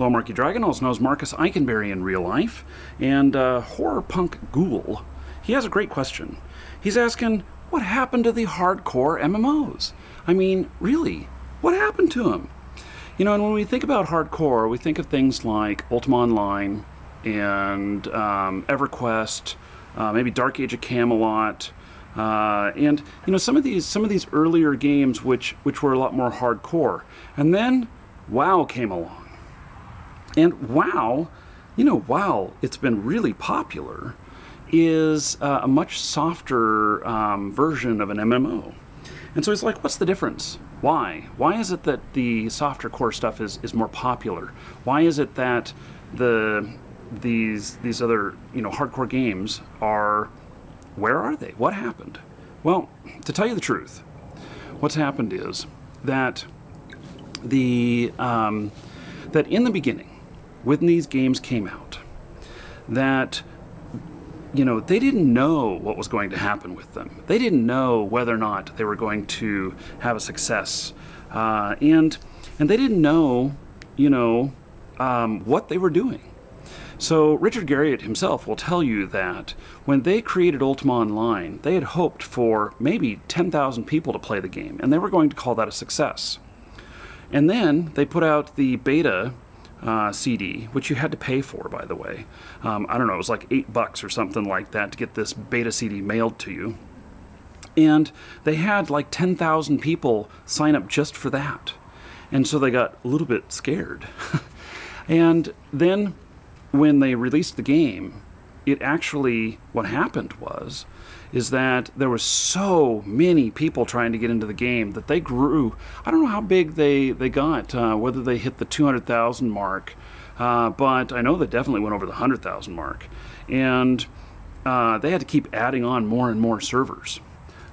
Hello, Marky Dragon, also known as Marcus Eikenberry in real life, and Horror Punk Ghoul. He has a great question. He's asking, what happened to the hardcore MMOs? I mean, really, what happened to them? You know, and when we think about hardcore, we think of things like Ultima Online and EverQuest, maybe Dark Age of Camelot, and you know, some of these earlier games which were a lot more hardcore. And then WoW came along. And WoW, you know, while it's been really popular, is a much softer version of an MMO. And so he's like, what's the difference? Why? Why is it that the softer core stuff is more popular? Why is it that these other, you know, hardcore games are, where are they? What happened? Well, to tell you the truth, what's happened is that that in the beginning, when these games came out, that, you know, they didn't know what was going to happen with them. They didn't know whether or not they were going to have a success, and they didn't know, you know, what they were doing. So Richard Garriott himself will tell you that when they created Ultima Online, they had hoped for maybe 10,000 people to play the game, and they were going to call that a success. And then they put out the beta CD, which you had to pay for, by the way. I don't know, it was like $8 or something like that to get this beta CD mailed to you. And they had like 10,000 people sign up just for that. And so they got a little bit scared. And then when they released the game, it actually, what happened is that there were so many people trying to get into the game that they grew. I don't know how big they got, whether they hit the 200,000 mark, but I know they definitely went over the 100,000 mark. And they had to keep adding on more and more servers.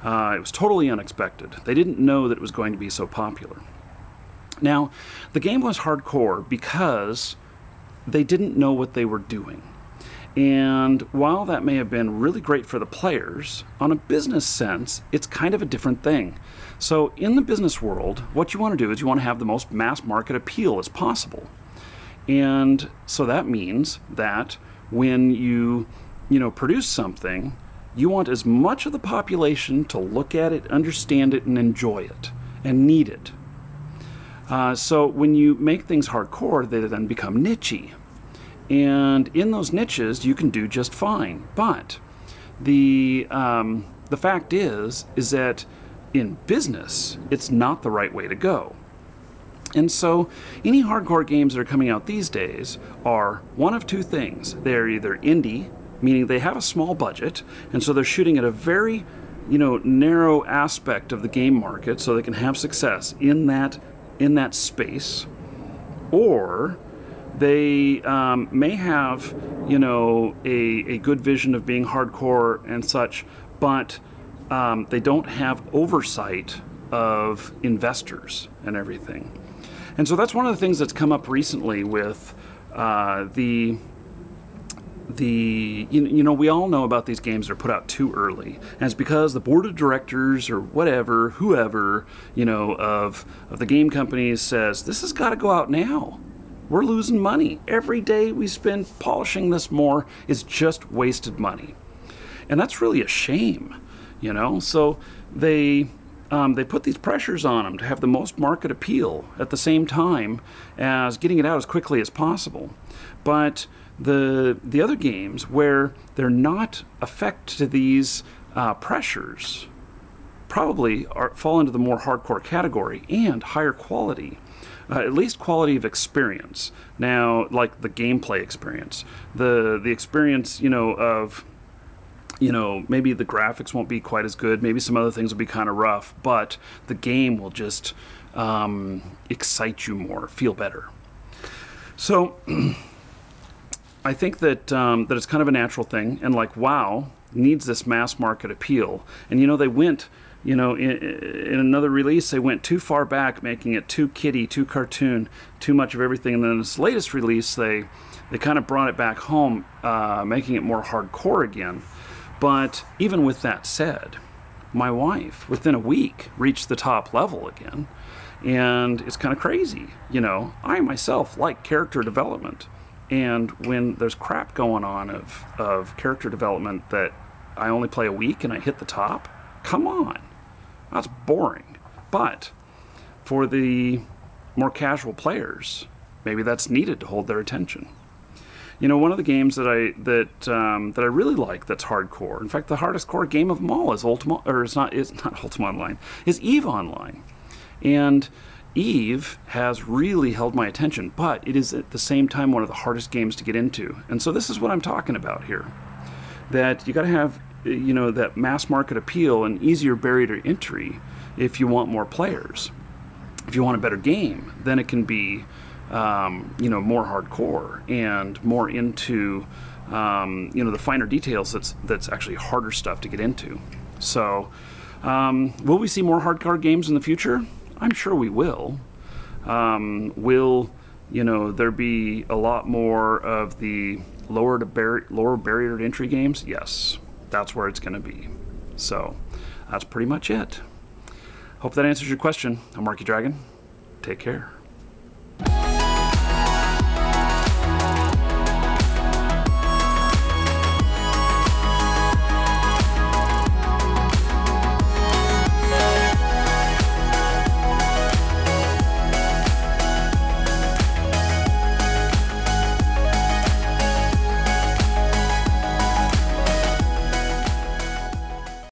It was totally unexpected. They didn't know that it was going to be so popular. Now, the game was hardcore because they didn't know what they were doing. And while that may have been really great for the players, on a business sense, it's kind of a different thing. So in the business world, what you want to do is you want to have the most mass market appeal as possible. And so that means that when you produce something, you want as much of the population to look at it, understand it, and enjoy it, and need it. So when you make things hardcore, they then become niche-y. And in those niches, you can do just fine. But the fact is that in business, it's not the right way to go. And so any hardcore games that are coming out these days are one of two things. They're either indie, meaning they have a small budget, and so they're shooting at a very, you know, narrow aspect of the game market so they can have success in that space, or they may have, you know, a good vision of being hardcore and such, but they don't have oversight of investors and everything. And so that's one of the things that's come up recently with you know, we all know about these games that are put out too early, and it's because the board of directors or whatever, whoever, you know, of the game companies says, this has got to go out now. We're losing money. Every day we spend polishing this more is just wasted money. And that's really a shame, you know? So they put these pressures on them to have the most market appeal at the same time as getting it out as quickly as possible. But the other games where they're not affected to these pressures probably fall into the more hardcore category and higher quality. At least quality of experience. Now, like the gameplay experience, the experience, you know, of, you know, maybe the graphics won't be quite as good, maybe some other things will be kind of rough, but the game will just excite you more, feel better. So I think that that it's kind of a natural thing, and like WoW needs this mass market appeal, and you know, they went, you know, in another release, they went too far back, making it too kiddie, too cartoon, too much of everything. And then in this latest release, they kind of brought it back home, making it more hardcore again. But even with that said, my wife, within a week, reached the top level again. And it's kind of crazy. You know, I myself like character development. And when there's crap going on of character development that I only play a week and I hit the top, come on. That's boring. But for the more casual players, maybe that's needed to hold their attention. You know, one of the games that I really like that's hardcore. In fact, the hardest core game of them all is it's not Ultima Online, is EVE Online. And EVE has really held my attention, but it is at the same time one of the hardest games to get into. And so this is what I'm talking about here. That you got to have, you know, that mass market appeal and easier barrier to entry if you want more players. If you want a better game, then it can be you know, more hardcore and more into you know, the finer details that's actually harder stuff to get into. So will we see more hardcore games in the future? I'm sure we will. Will, you know, there be a lot more of the lower barrier to entry games? Yes, that's where it's going to be. So that's pretty much it. Hope that answers your question. I'm Marky Dragon. Take care.